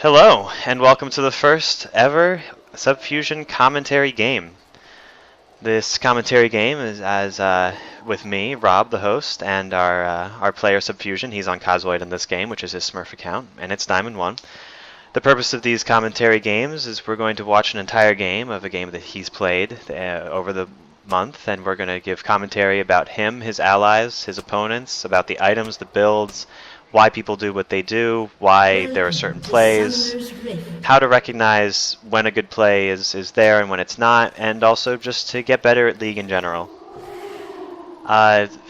Hello, and welcome to the first ever Subfuzion commentary game. This commentary game is with me, Rob, the host, and our player Subfuzion. He's on KhaZoid in this game, which is his Smurf account, and it's Diamond 1. The purpose of these commentary games is we're going to watch an entire game of a game that he's played over the month, and we're going to give commentary about him, his allies, his opponents, about the items, the builds, why people do what they do, why there are certain plays, how to recognize when a good play is there and when it's not, and also just to get better at League in general.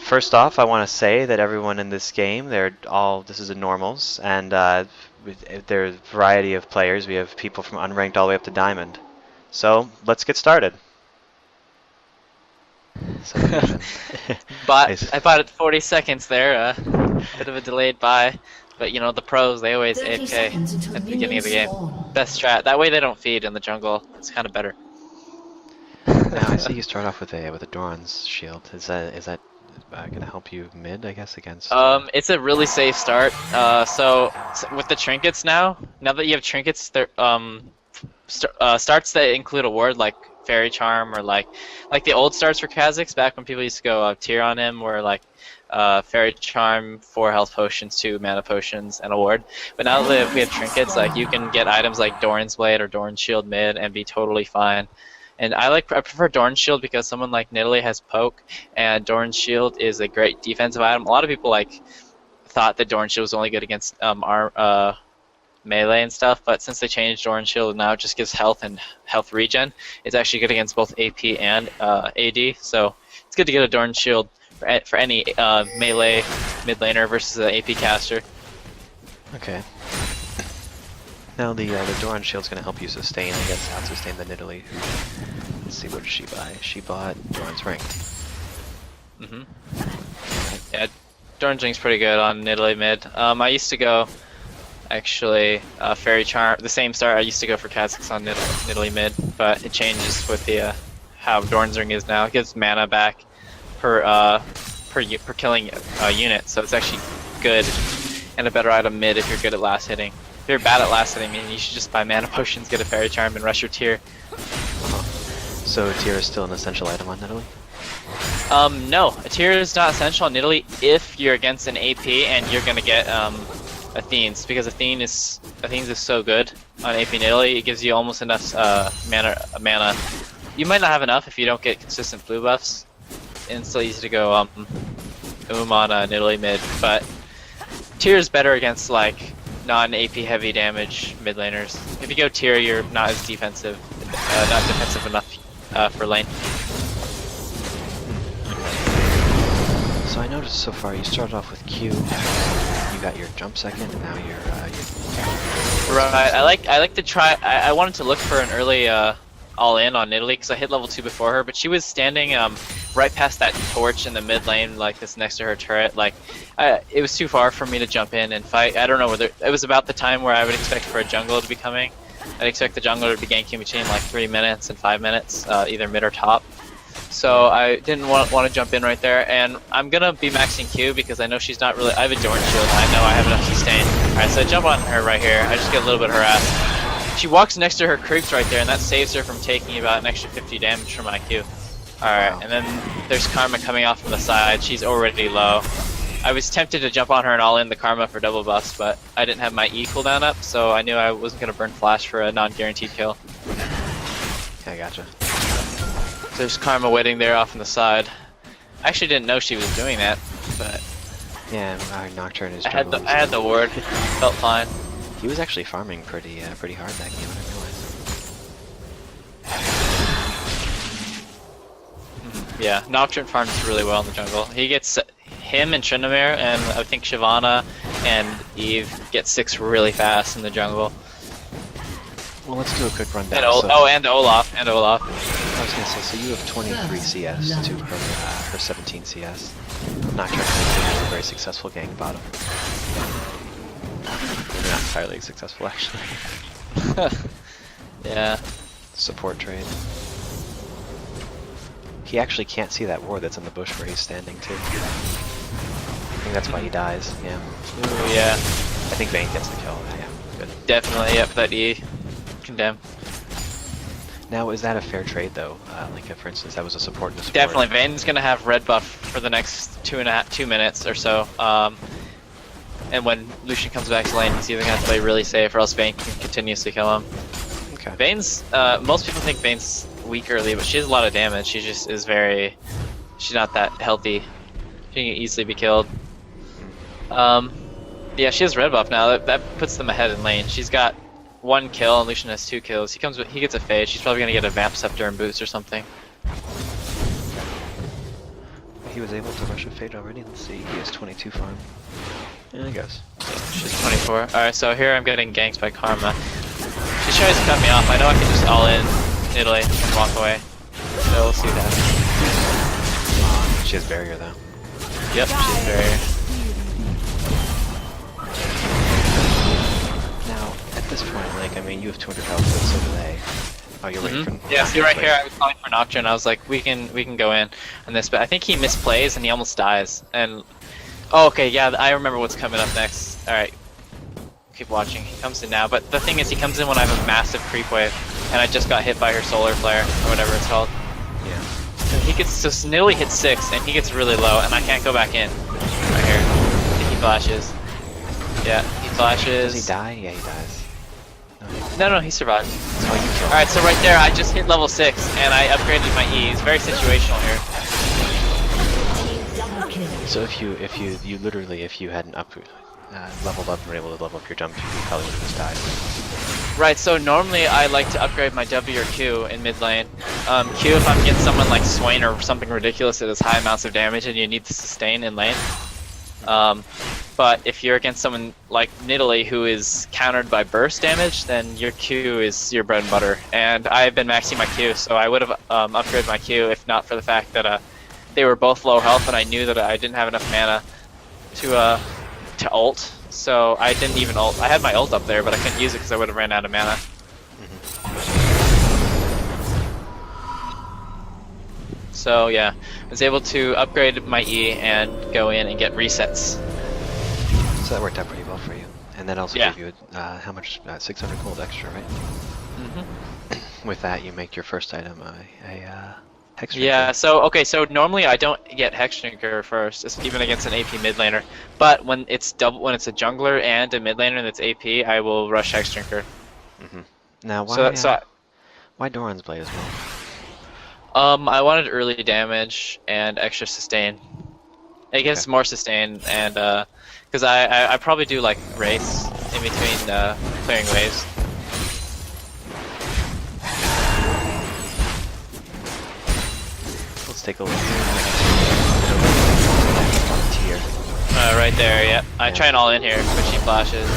First off, I want to say that everyone in this game, this is a normals, and there's a variety of players. We have people from unranked all the way up to diamond. So let's get started. I bought it 40 seconds there, bit of a delayed buy, but you know the pros, they always AFK at the beginning of the game. Best strat. That way they don't feed in the jungle. It's kind of better. Now I see you start off with a Doran's shield. Is that gonna help you mid, I guess, against? It's a really safe start. So with the trinkets now that you have trinkets, there starts that include a ward like Fairy Charm or like the old starts for Kha'zix back when people used to go tier on him, where like Fairy Charm, 4 health potions, 2 mana potions, and a ward. But now that we have trinkets, like you can get items like Doran's Blade or Doran's Shield mid and be totally fine. And I prefer Doran's Shield because someone like Nidalee has poke, and Doran's Shield is a great defensive item. A lot of people thought that Doran's Shield was only good against melee and stuff, but since they changed Doran's Shield, now it just gives health and health regen. It's actually good against both AP and AD, so it's good to get a Doran's Shield for any melee mid laner versus an AP caster. Okay. Now the Doran Shield's going to help you sustain, I guess, out-sustain the Nidalee. Let's see, what did she buy? She bought Doran's Ring. Yeah, Doran's Ring's pretty good on Nidalee mid. I used to go, actually, Fairy Charm, the same start I used to go for Kha'zix on Nidalee mid, but it changes with the how Doran's Ring is now. It gives mana back per killing unit, so it's actually good and a better item mid if you're good at last hitting. If you're bad at last hitting, you should just buy mana potions, get a Fairy Charm, and rush your tier. So a tier is still an essential item on Nidalee? No, a tier is not essential on Nidalee if you're against an AP and you're gonna get Athene's, because Athene's is so good on AP Nidalee. It gives you almost enough mana. You might not have enough if you don't get consistent blue buffs. And it's still easy to go on Nidalee mid, but tier is better against like non-AP heavy damage mid laners. If you go tier, you're not as defensive, not defensive enough for lane. So I noticed so far you started off with Q, you got your jump second, and now you're Right. I like to try. I wanted to look for an early all in on Nidalee because I hit level 2 before her, but she was standing right past that torch in the mid lane, like this next to her turret. Like it was too far for me to jump in and fight. I don't know whether it was about the time where I would expect for a jungler to be coming. I'd expect the jungler to be ganking between like 3 minutes and 5 minutes, either mid or top. So I didn't want to jump in right there, and I'm gonna be maxing Q because I know she's not really. I have a Doran Shield, and I know I have enough sustain. Alright, so I jump on her right here. I just get a little bit harassed. She walks next to her creeps right there, and that saves her from taking about an extra 50 damage from my Q. Alright, and then there's Karma coming off from the side. She's already low. I was tempted to jump on her and all in the Karma for double buffs, but I didn't have my E cooldown up, so I knew I wasn't gonna burn flash for a non-guaranteed kill. I gotcha. There's Karma waiting there off on the side. I actually didn't know she was doing that, but yeah, our Nocturne is. I had the ward. Felt fine. He was actually farming pretty hard that game. I didn't realize. Yeah, Nocturne farms really well in the jungle. He gets him and Tryndamere, and I think Shyvana and Eve get 6 really fast in the jungle. Well, let's do a quick rundown. And Olaf. I was gonna say, so you have 23 CS to her 17 CS. Nocturne is a very successful gang bottom. Not entirely successful, actually. Yeah. Support trade. He actually can't see that ward that's in the bush where he's standing too. I think that's why he dies. Yeah. Ooh, yeah. I think Vayne gets the kill. Yeah. Definitely, yep, that E. Condemn. Now, is that a fair trade though? Like, if, for instance, that was a support and a support. Definitely, Vayne's gonna have red buff for the next 2 minutes or so. And when Lucian comes back to lane, he's either gonna have to play really safe, or else Vayne can continuously kill him. Okay. Vayne's, most people think Vayne's weak early, but she has a lot of damage. She just is very, she's not that healthy. She can easily be killed. Yeah, she has red buff now. That puts them ahead in lane. She's got 1 kill, and Lucian has 2 kills. He gets a fade. She's probably gonna get a Vamp Scepter and boots or something. He was able to rush a fade already. Let's see. He has 22 farm. Yeah, I guess. She's 24. Alright, so here I'm getting ganked by Karma. She tries to cut me off. I know I can just all in Italy and walk away. So we'll see that. She has barrier though. Yep, she's barrier. Now, at this point, like, I mean, you have 200 health, but so do they. Oh, you're waiting for... Yeah, see right here, I was calling for Nocturne. I was like, we can go in on this, but I think he misplays and he almost dies. And oh, okay, yeah, I remember what's coming up next. All right, keep watching. He comes in now, but the thing is, he comes in when I have a massive creep wave, and I just got hit by her solar flare or whatever it's called. Yeah. And he gets so Snilly hits 6, and he gets really low, and I can't go back in. Right here, he flashes. Yeah, he flashes. Does he die? Yeah, he dies. No, he survived. So you kill him. Alright, so right there, I just hit level 6, and I upgraded my E. It's very situational here. So if you literally, if you hadn't leveled up and were able to level up your jump, you probably would have just died. Right, so normally I like to upgrade my W or Q in mid lane. Q if I'm getting someone like Swain or something ridiculous that does high amounts of damage and you need to sustain in lane. But if you're against someone like Nidalee who is countered by burst damage, then your Q is your bread and butter. And I've been maxing my Q, so I would have upgraded my Q if not for the fact that they were both low health and I knew that I didn't have enough mana to ult. So I didn't even ult. I had my ult up there, but I couldn't use it because I would have ran out of mana. So yeah, I was able to upgrade my E and go in and get resets. So that worked out pretty well for you. And that also gave you, how much? 600 gold extra, right? With that, you make your first item a Hex Drinker. Yeah, so, okay, so normally I don't get Hex Drinker first, even against an AP mid laner. But when it's a jungler and a mid laner that's AP, I will rush Hex Drinker. Now, why Doran's Blade as well? I wanted early damage and extra sustain. It gives more sustain, and because I probably do like Wraiths in between clearing waves. Let's take a look. Tier. Right there, yep. I try and all in here, but she flashes.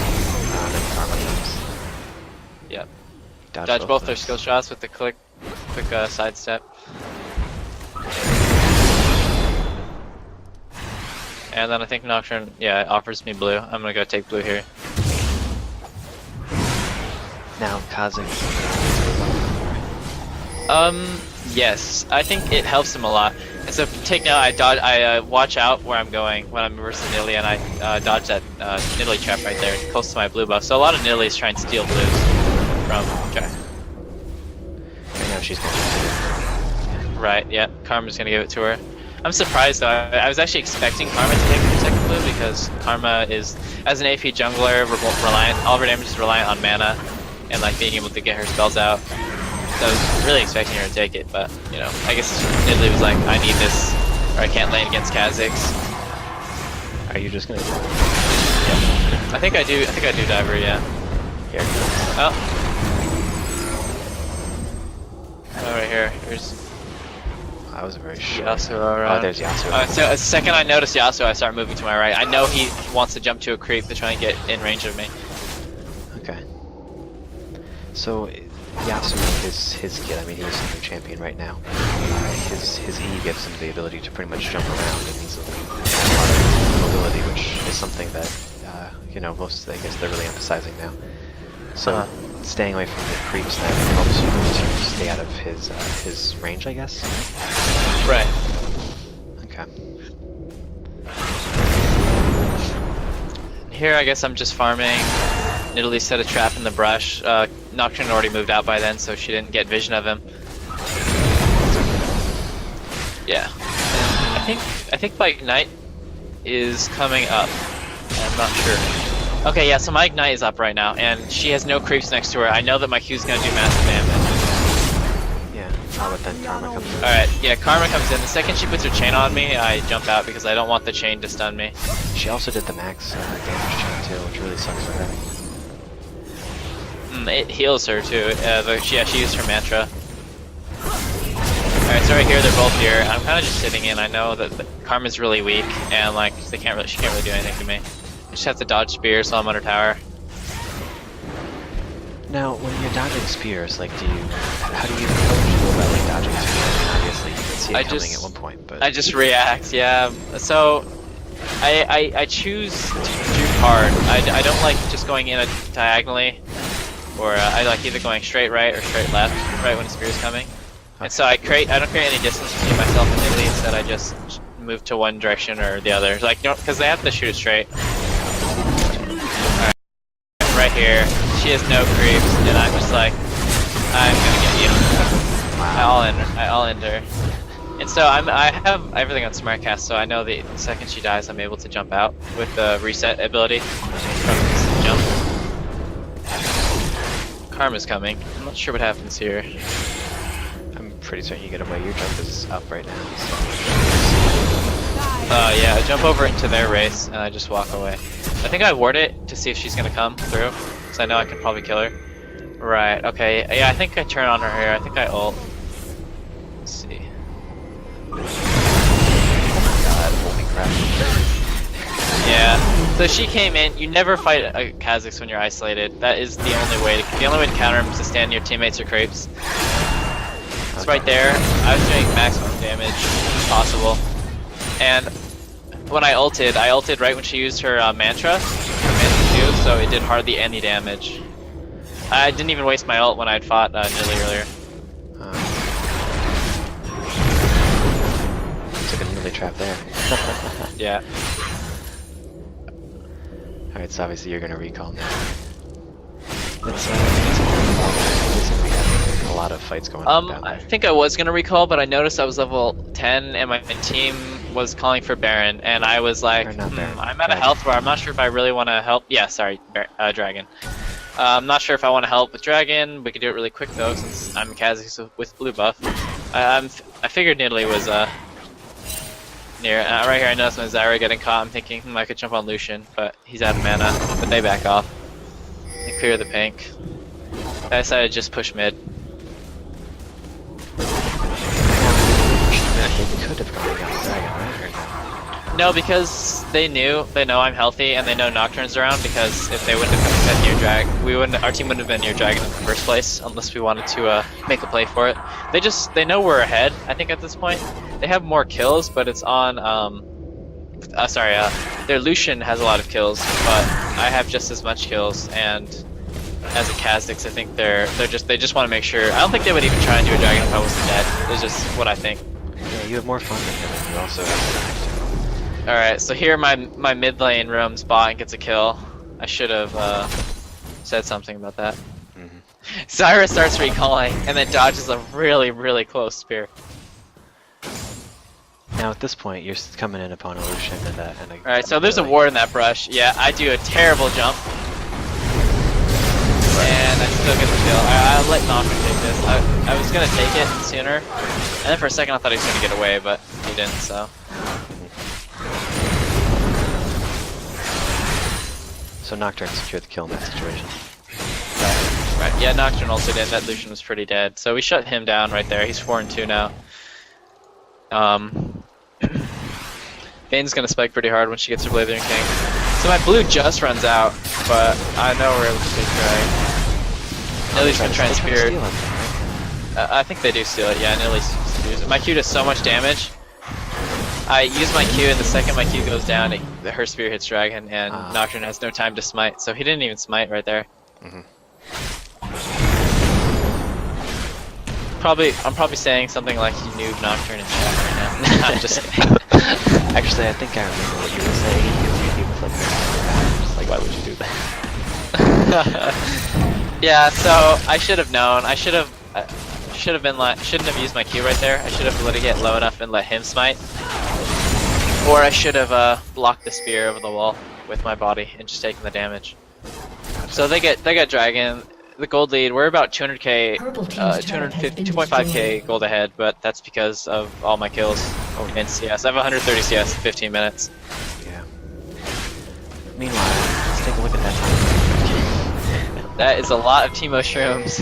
Yep. Dodge both their skill shots with the quick sidestep. And then I think Nocturne, offers me blue. I'm gonna go take blue here. Now, Kha'zix. Yes, I think it helps him a lot. And so take now, I watch out where I'm going when I'm versus Nidalee, and I dodge that Nidalee trap right there, close to my blue buff. So a lot of Nidalee's trying to steal blues from. Okay. Right now she's gonna. Right. Yeah. Karma's gonna give it to her. I'm surprised though. I was actually expecting Karma to take the second blue because Karma is, as an AP jungler, all of her damage is reliant on mana and like being able to get her spells out. So I was really expecting her to take it, but you know, I guess Nidalee was like, I need this, or I can't lane against Kha'zix. Are you just gonna? Yeah. I think I do diver. Yeah. Here. Oh. Oh, right here. Here's. I was very sure. Yasuo around. Oh, there's Yasuo. So the second I notice Yasuo, I start moving to my right. I know he wants to jump to a creep to try and get in range of me. Okay. So Yasuo is his kid. I mean, he's a new champion right now. His E gives him the ability to pretty much jump around, and he's a lot of mobility, which is something that you know, most, I guess, they're really emphasizing now. So staying away from the creeps then helps you to stay out of his range, I guess. Right. Okay. Here, I guess I'm just farming. Nidalee set a trap in the brush. Nocturne already moved out by then, so she didn't get vision of him. Yeah. I think my Ignite is coming up. I'm not sure. Okay, yeah, so my Ignite is up right now, and she has no creeps next to her. I know that my Q's gonna do massive damage. Yeah, but then Karma comes in. Alright, yeah, Karma comes in. The second she puts her chain on me, I jump out because I don't want the chain to stun me. She also did the max damage chain too, which really sucks for her. It heals her too. She used her mantra. Alright, so right here, they're both here. I'm kind of just sitting in. I know that Karma's really weak, and like she can't really do anything to me. I just have to dodge spears while I'm under tower. Now, when you're dodging spears, like, how do you go about like dodging spears? I mean, obviously, you can see it coming at one point, but I just react, yeah. So I choose to shoot hard. I don't like just going in diagonally, or I like either going straight right or straight left, right when the spear is coming. And so I don't create any distance between myself and Nidalee. Instead, I just move to one direction or the other, like, you know, because they have to shoot it straight. Alright, right here, she has no creeps, and I'm just like, I'm gonna get you. I all end her. And so I have everything on smart cast, so I know the second she dies, I'm able to jump out with the reset ability from this jump. Karma's coming. I'm not sure what happens here. pretty certain you get away. Your jump is up right now. So. Yeah, I jump over into their race and I just walk away. I think I ward it to see if she's gonna come through, because I know I can probably kill her. Right, okay. Yeah, I think I turn on her here. I think I ult. Let's see. Oh my god, holy crap. Yeah, so she came in. You never fight a Kha'zix when you're isolated. That is the only way to counter him is to stand near teammates or creeps. It's right there. I was doing maximum damage possible. And when I ulted right when she used her mantra, so it did hardly any damage. I didn't even waste my ult when I'd fought Nidalee earlier. Took a Nidalee trap there. Yeah. Alright, so obviously you're gonna recall now. It's we have a lot of fights going on down there. I think I was gonna recall, but I noticed I was level 10 and my team was calling for Baron, and I was like, I'm at a health bar. I'm not sure if I really want to help. Yeah, sorry, Dragon. I'm not sure if I want to help with Dragon. We could do it really quick though, since I'm Kha'zix with blue buff. I figured Nidalee was near. Right here, I noticed my Zyra getting caught. I'm thinking I could jump on Lucian, but he's out of mana. But they back off. They clear the pink. I decided to just push mid. They could have gone against Dragon, right? Or no? No, because they know I'm healthy and they know Nocturne's around, because if they wouldn't have been near Drag, our team wouldn't have been near Dragon in the first place unless we wanted to make a play for it. They know we're ahead, I think, at this point. They have more kills, but it's on their Lucian has a lot of kills, but I have just as much kills, and as a Kha'zix, I think they just want to make sure. I don't think they would even try and do a Dragon if I wasn't dead. It's just what I think. Yeah, you have more fun than him, and you also have to. Alright, so here my mid lane roams bot and gets a kill. I should have said something about that. Zyra starts recalling and then dodges a really, really close spear. Now at this point, you're coming in upon a Lucian and a Alright, so there's a ward in that brush. Yeah, I do a terrible jump. And I still get the kill. I'll let Nocturne take this. I was gonna take it sooner, and then for a second I thought he was gonna get away, but he didn't, so. So Nocturne secured the kill in that situation. Right. Yeah, Nocturne ulted in. That Lucian was pretty dead. So we shut him down right there. He's 4-2 now. Bane's gonna spike pretty hard when she gets her Blazing King. So my blue just runs out, but I know we're able to take Drag. Nidalee's gonna try and spear. I think they do steal it. Yeah, Nidalee's steals it. My Q does so much damage. I use my Q, and the second my Q goes down, her spear hits Dragon, and Nocturne has no time to smite, so he didn't even smite right there. I'm probably saying something like you noob Nocturne in chat right now. I'm just kidding. Actually, I think I remember what you were saying. You was like, just like, why would you do that? Yeah, so I should have known. I should have been like, shouldn't have used my Q right there. I should have let it get low enough and let him smite. Or I should have blocked the spear over the wall with my body and just taken the damage. So they get dragon. The gold lead. We're about 200k, 2.5k gold ahead, but that's because of all my kills in CS. I have 130 CS in 15 minutes. Yeah. Meanwhile, let's take a look at that time. That is a lot of Teemo shrooms.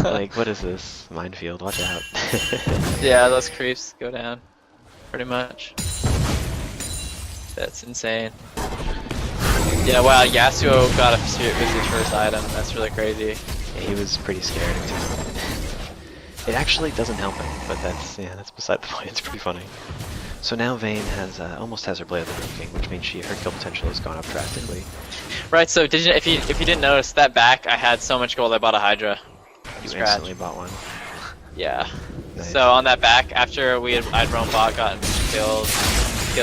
Like, what is this? Minefield, watch out. Yeah, those creeps go down. Pretty much. That's insane. Yeah, wow, Yasuo got a spirit with his first item. That's really crazy. Yeah, he was pretty scared too. It actually doesn't help him, but that's beside the point. It's pretty funny. So now Vayne has almost has her Blade of the Ruined King, which means her kill potential has gone up drastically. Right. So if you didn't notice that back, I had so much gold. I bought a Hydra. You instantly bought one. Yeah. Nice. So on that back, after I'd roam bot, gotten killed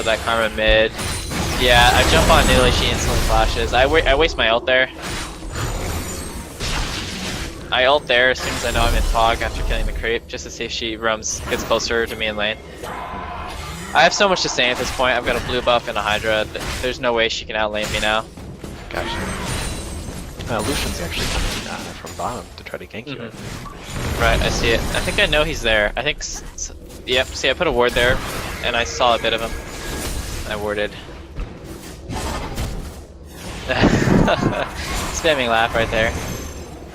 that Karma mid. Yeah, I jump on Nidali, she instantly flashes. I waste my ult there. I ult there as soon as I know I'm in fog after killing the creep, just to see if she gets closer to me in lane. I have so much to say at this point. I've got a blue buff and a Hydra. There's no way she can outlane me now. Gotcha. Lucian's actually coming from bottom to try to gank you. Right, I see it. I think I know he's there. I think, yep, see I put a ward there, and I saw a bit of him. I warded. Spamming laugh right there.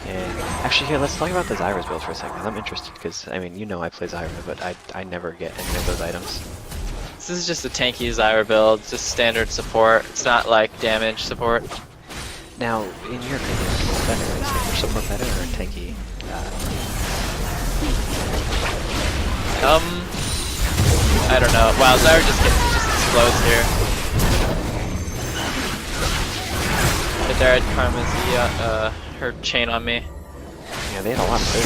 Yeah. Actually, here, let's talk about the Zyra's build for a second. I'm interested because, I mean, you know I play Zyra, but I never get any of those items. This is just a tanky Zyra build, just standard support. It's not like damage support. Now, in your opinion, what's better? Is standard support better or tanky? I don't know. Wow, Zyra just explodes here. Right there, I had Karma's her chain on me. Yeah, they had a lot of food.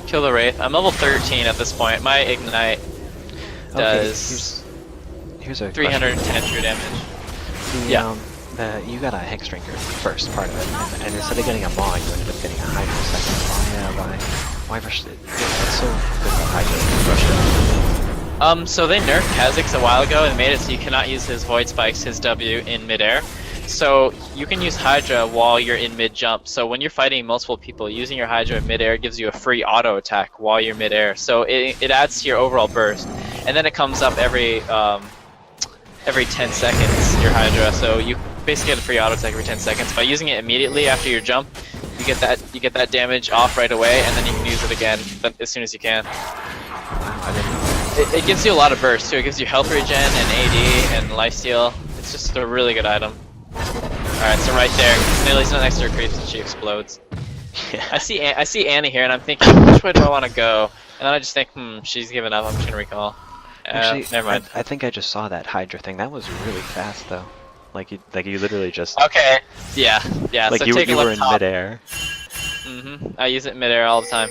Kill the Wraith. I'm level 13 at this point. My Ignite does here's a 310 true damage. You got a Hex Drinker first part of it, and instead of getting a Maw, you ended up getting a Hydra second. Why rush it? It's so good about Hydra. Rush it. So they nerfed Kha'zix a while ago and made it so you cannot use his Void Spikes, his W, in midair. So you can use Hydra while you're in mid-jump. So when you're fighting multiple people, using your Hydra in midair gives you a free auto attack while you're midair. So it adds to your overall burst. And then it comes up every 10 seconds, your Hydra. So you basically get a free auto attack every 10 seconds. By using it immediately after your jump, you get that damage off right away, and then you can use it again as soon as you can. It gives you a lot of burst too. It gives you health regen and AD and lifesteal. It's just a really good item. Alright, so right there, Nidali's not next to her creeps and she explodes. Yeah. I see Annie here and I'm thinking, which way do I want to go? And then I just think, she's given up, I'm just gonna recall. Actually, never mind. I think I just saw that Hydra thing. That was really fast though. Like you literally just. Okay. Yeah. Like so you take a were look in top. midair. I use it in midair all the time.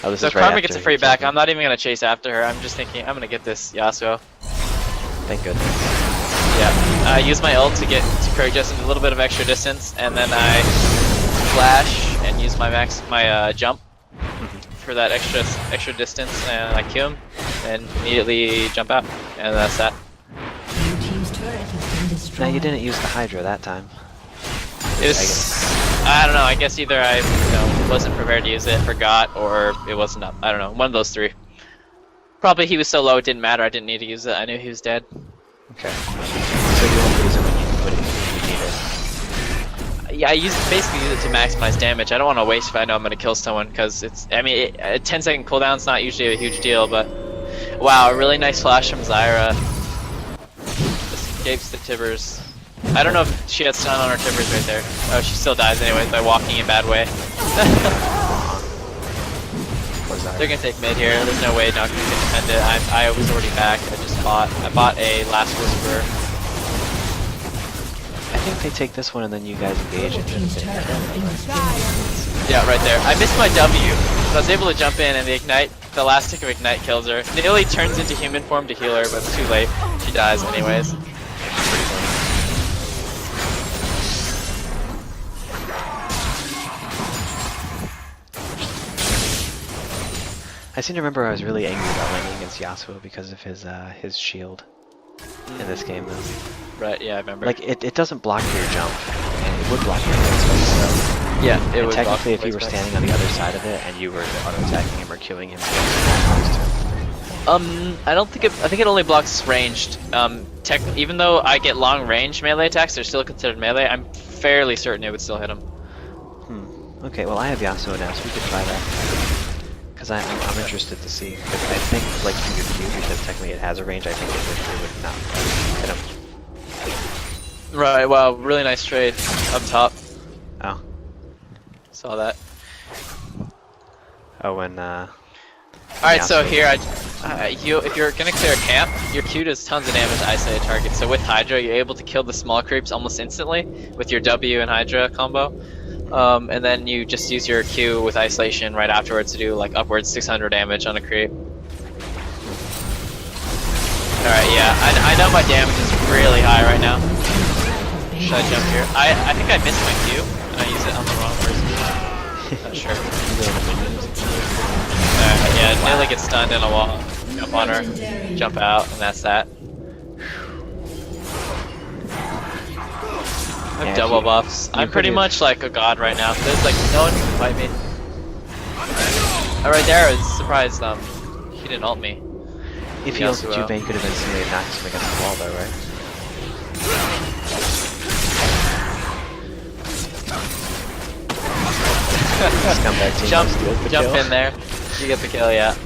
Oh, this So is right Karma after gets a free you back. killed I'm not even gonna chase after her. I'm just thinking I'm gonna get this Yasuo. Thank goodness. Yeah. I use my ult to carry just a little bit of extra distance, and then I flash and use my jump for that extra distance, and I kill him, and immediately jump out, and that's that. Now you didn't use the Hydra that time. It was, I don't know. I guess either I wasn't prepared to use it, forgot, or it wasn't up. I don't know. One of those three. Probably he was so low it didn't matter. I didn't need to use it. I knew he was dead. Okay. So you won't use it when you need it. Yeah, basically use it to maximize damage. I don't want to waste if I know I'm going to kill someone, because a 10-second cooldown's not usually a huge deal, but wow, a really nice flash from Zyra. Escapes the Tibbers. I don't know if she had stun on her Tibbers right there. Oh, she still dies anyways by walking in a bad way. They're gonna take mid here. There's no way Nocturne can defend it. I was already back. I bought a Last Whisper. I think they take this one and then you guys engage and then Yeah, right there. I missed my W, but I was able to jump in and the last tick of Ignite kills her. Nidali turns into human form to heal her, but it's too late. She dies anyways. I seem to remember I was really angry about landing against Yasuo because of his shield in this game, though. Right, yeah, I remember. Like, it doesn't block your jump, and it would block your voice spikes, so... Yeah, it and would technically, block if you were voice standing on the other side of it, and you were auto-attacking him or queuing him, I don't think I think it only blocks ranged. Even though I get long range melee attacks, they're still considered melee. I'm fairly certain it would still hit him. Okay, well, I have Yasuo now, so we could try that. Because I'm interested to see. But I think, like, through your Q, because technically it has a range, I think it would not hit him. Right, wow, really nice trade up top. Oh. Saw that. Oh, when, Alright, so here, if you're gonna clear a camp, your Q does tons of damage to isolated targets. So with Hydra, you're able to kill the small creeps almost instantly with your W and Hydra combo. And then you just use your Q with isolation right afterwards to do like upwards 600 damage on a creep. Alright, yeah, I know my damage is really high right now. Should I jump here? I think I missed my Q, and I used it on the wrong person. Not sure. Yeah, nearly get stunned in a wall. Jump on her, jump out, and that's that. I have double buffs. I'm pretty much like a god right now. There's like no one can fight me. Alright, there I was surprised he didn't ult me. If he ulted you, Vayne could have instantly knocked him against the wall though, right? Jump in there. You get the kill, yeah.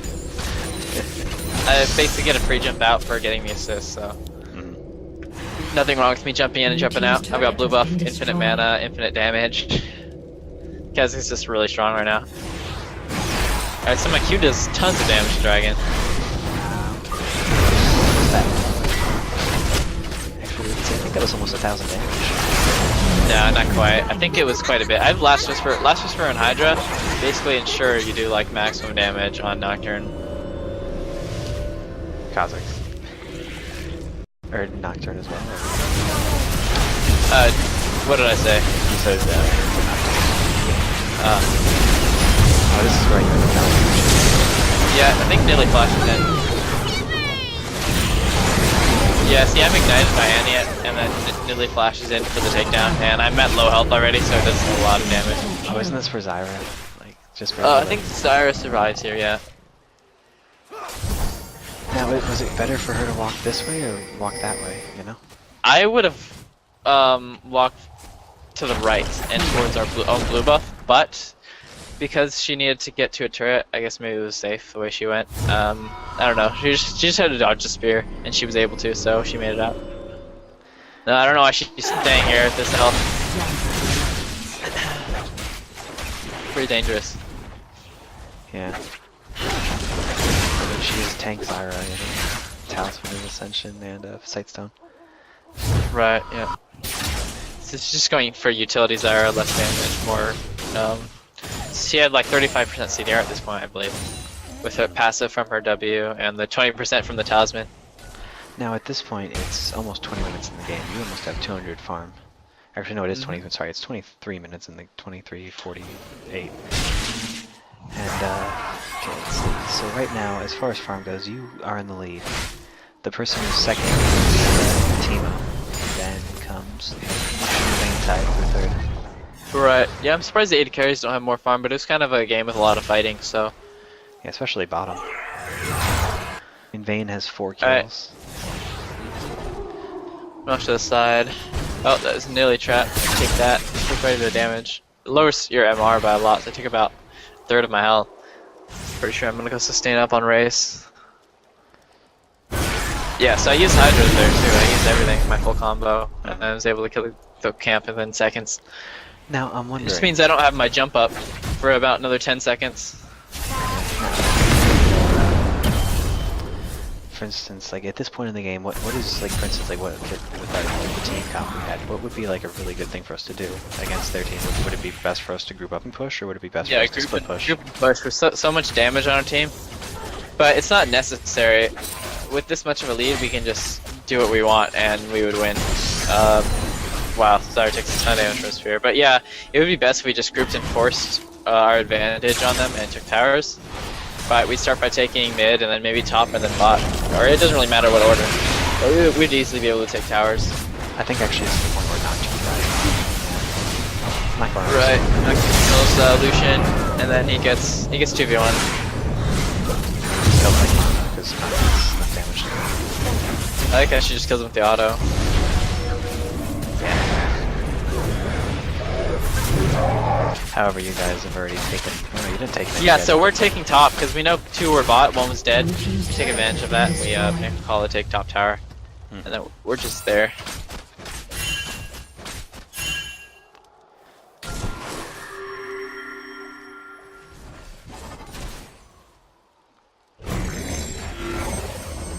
I basically get a free jump out for getting the assist, so. Nothing wrong with me jumping in and jumping out. I've got blue buff, infinite mana, infinite damage. KhaZix is just really strong right now. Alright, so my Q does tons of damage to Dragon. Actually, I think that was almost 1,000 damage. Nah, not quite. I think it was quite a bit. I have Last Whisper and Hydra basically ensure you do like maximum damage on Nocturne. Kha'zix. Or Nocturne as well? Or... what did I say? You said oh, this is where you're in. Yeah, I think Nilly flashes in. Yeah, see, I'm ignited by Annie, and then Nilly flashes in for the takedown, and I'm at low health already, so it does a lot of damage. Oh, isn't this for Zyra? Like, just for I think Zyra survives here, yeah. Now, was it better for her to walk this way or walk that way, you know? I would have walked to the right and towards our own blue buff, but because she needed to get to a turret, I guess maybe it was safe the way she went. I don't know. She just had to dodge the spear, and she was able to, so she made it out. No, I don't know why she's staying here at this health. Pretty dangerous. Yeah. She is tank Zyra, you know, Talisman of Ascension and Sightstone. Right, yeah. So it's just going for utility Zyra, less damage, more. She had like 35% CDR at this point, I believe, with her passive from her W and the 20% from the Talisman. Now at this point, it's almost 20 minutes in the game. You almost have 200 farm. Actually, no, it is 20. Sorry, it's 23 minutes in the 23:48. And okay, let's see. So right now, as far as farm goes, you are in the lead. The person who's second is Timo. Then comes Vayne tied for third. Right. Yeah, I'm surprised the AD carries don't have more farm, but it's kind of a game with a lot of fighting, so. Yeah, especially bottom. And Vayne has 4 kills. Rush to the side. Oh, that was nearly trapped. Take that. Take right into the damage. It lowers your MR by a lot, so I take about a third of my health. Pretty sure I'm gonna go sustain up on race. Yeah, so I used Hydra there too. I used everything, my full combo, and I was able to kill the camp within seconds. Now I'm wondering. It just means I don't have my jump up for about another 10 seconds. For instance, like at this point in the game, what is like, for instance, like what with the team comp we had, what would be like a really good thing for us to do against their team? Would it be best for us to group up and push, or would it be best for us to split push? Group and push for so much damage on our team, but it's not necessary. With this much of a lead, we can just do what we want and we would win. Wow, Zyra takes a ton of damage from Sphere, but yeah, it would be best if we just grouped and forced our advantage on them and took towers. we'd start by taking mid and then maybe top and then bot. Or it doesn't really matter what order. But we'd easily be able to take towers. I think actually it's the point where not too bad. Right. Kills Lucian, and then he gets 2v1. Because enough damage. I like that she just kills him with the auto. However, you guys have already taken. Oh, no, you didn't take any. Yeah, so we're taking top because we know 2 were bot, 1 was dead. We take advantage of that. And we call it take top tower, and then we're just there.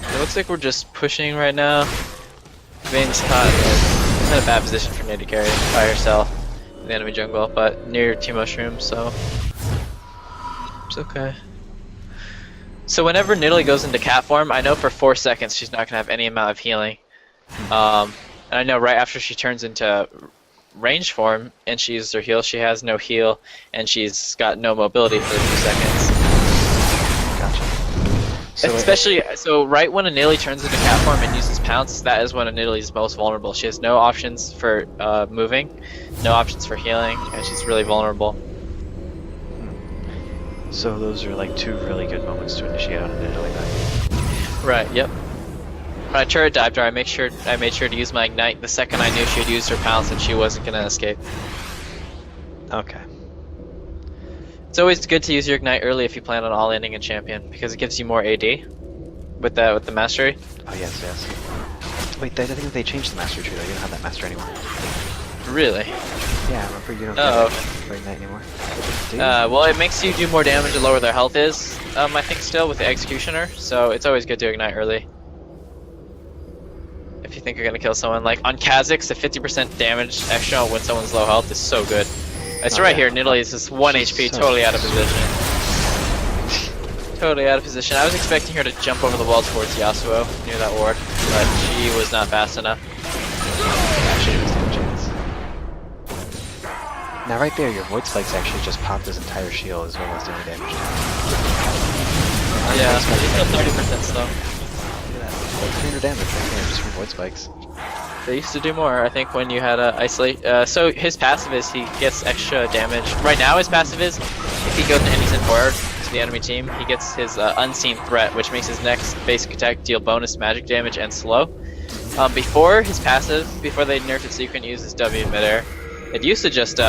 It looks like we're just pushing right now. Vayne's caught in a bad position for Nate to carry by herself in the enemy jungle, but near T-Mushroom, so it's okay. So whenever Nidalee goes into cat form, I know for 4 seconds she's not gonna have any amount of healing. And I know right after she turns into range form and she uses her heal, she has no heal and she's got no mobility for a few seconds. Gotcha. So right when a Nidalee turns into cat form and uses pounce, that is when a Nidalee is most vulnerable. She has no options for moving, no options for healing, and she's really vulnerable. So those are like 2 really good moments to initiate on a Nidalee dive. Right. Yep. When I turret dived her, I made sure to use my ignite the second I knew she had used her pounce and she wasn't gonna escape. Okay. It's always good to use your ignite early if you plan on all-ending a champion because it gives you more AD with the mastery. Oh yes, yes. Wait, I think they changed the master tree though. You don't have that master anymore. Really? Yeah, remember you don't Oh. get for ignite anymore. Well, it makes you do more damage the lower their health is. I think still with the executioner, so it's always good to ignite early. If you think you're gonna kill someone, like on Kha'zix, the 50% damage extra when someone's low health is so good. It's right here. Nidalee is just 1 HP, so totally out of position. Totally out of position. I was expecting her to jump over the wall towards Yasuo near that ward, but she was not fast enough. Actually, it was no chance. Now right there, your void spikes actually just popped his entire shield as well as doing damage. Yeah, she's still 30% slow. Look at that. Like 300 damage right there just from void spikes. They used to do more, I think, when you had a isolate. So his passive is he gets extra damage. Right now, his passive is if he goes and he's in forward to the enemy team, he gets his unseen threat, which makes his next basic attack deal bonus magic damage and slow. Before his passive, before they nerfed it so you couldn't use his W in midair, it used to just give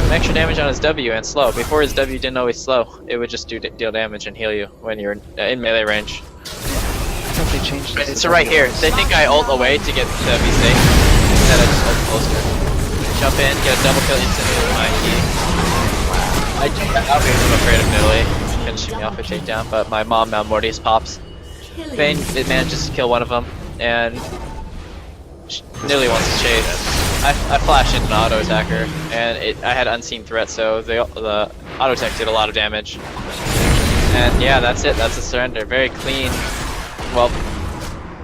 him extra damage on his W and slow. Before his W didn't always slow, it would just deal damage and heal you when you're in melee range. I thought they changed this. So right here, they think I ult away to get to be safe. Instead I just ult closer. Jump in, get a double kill instantly with my key. I jumped out because I'm afraid of Nidalee. Couldn't shoot me off a takedown, but my mom Mortius pops. Vayne it manages to kill one of them, and Nidalee wants to chase. I flashed into an auto attacker, and I had unseen threat, so the auto attack did a lot of damage. And yeah, that's it. That's a surrender. Very clean. Well,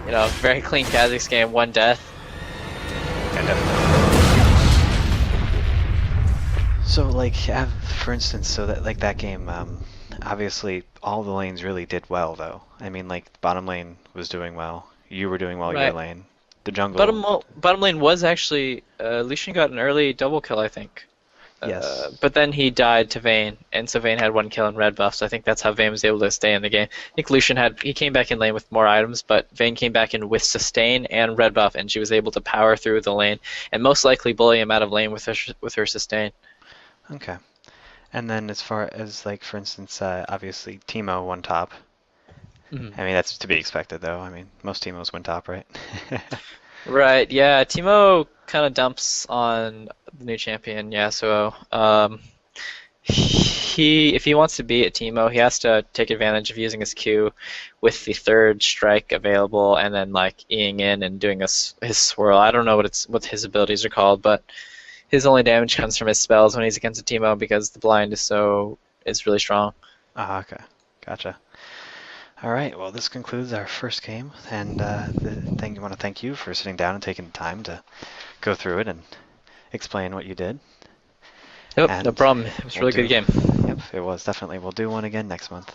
you know, very clean Kha'zix game, 1 death. Yeah, definitely. So, like, for instance, so that like that game, obviously all the lanes really did well, though. I mean, like, bottom lane was doing well. You were doing well your lane. The jungle. Bottom lane was actually Lucian got an early double kill, I think. Yes. But then he died to Vayne, and so Vayne had 1 kill in red buff, so I think that's how Vayne was able to stay in the game. I think Lucian he came back in lane with more items, but Vayne came back in with sustain and red buff, and she was able to power through the lane, and most likely bully him out of lane with her sustain. Okay. And then as far as, like, for instance, obviously Teemo won top. Mm-hmm. I mean, that's to be expected, though. I mean, most Teemos win top, right? Right, yeah. Teemo kind of dumps on the new champion, Yasuo. If he wants to be at Teemo, he has to take advantage of using his Q with the 3rd strike available, and then like Eing in and doing his swirl. I don't know what his abilities are called, but his only damage comes from his spells when he's against a Teemo because the blind is really strong. Ah, okay, gotcha. All right, well, this concludes our first game, and I want to thank you for sitting down and taking the time to go through it and explain what you did. Yep, And no problem. It was a we'll really good do- game. Yep, it was definitely. We'll do one again next month.